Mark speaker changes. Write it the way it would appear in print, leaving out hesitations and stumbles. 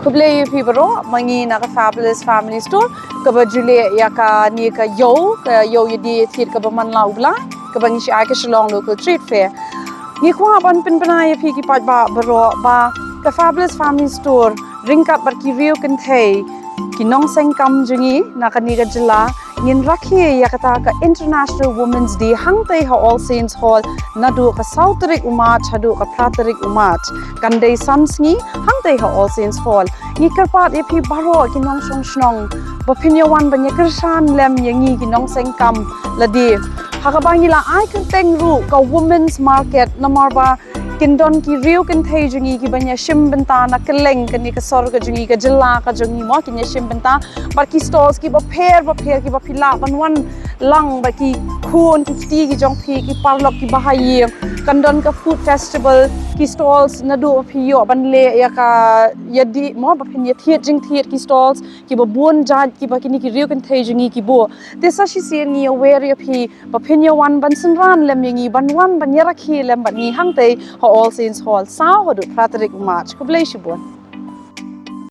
Speaker 1: kublay pibaro mangi na ka fabulous family store ka ba jule ya ka ni ka yo yedi thir ka ba man la ubla ka bangi shi ka shalong local trade fair ni ko ban pin banaya phi ki pa ba baro ba ka fabulous family store ring ka bar ki view Kynthei ki nong seng kam jungi na ka ni ka jila yin rakhi ya ka International Women's Day hangtei ha All Saints Hall nadu ka Southrik umat hadu ka Pratarik umat kandei samsngi hangtei ha All Saints Hall ni karpat e phi baro ki nong song snong bapinyawan banya kersan lem yangi ki nong seng kam ladi hakabangi la ai kan teng ru ka Women's Market namarba kindon ki riu Kynthei jungi ki banya shim benta na keleng kani ka sor ka jungi ka jilla ka jungi mo ki shim benta bar ki stalls ki ba pher ki ba phila ban wan lang ba ki khun ki ti ki jong phi ki parlok ki bahai kandon ka food festival ki stalls na do phi yo ban le ya ka yadi mo ba phin ya thiet Jingthmu ki stalls ki ba bon jaj ki ba ki riu Kynthei jungi ki bo tesa shi se ni aware ya phi ba phin ya wan ban sun ran lem yangi ban wan ban ya rakhi lem ban ni hangtei All Saints Hall sao hadu Pratarik March kublay shibon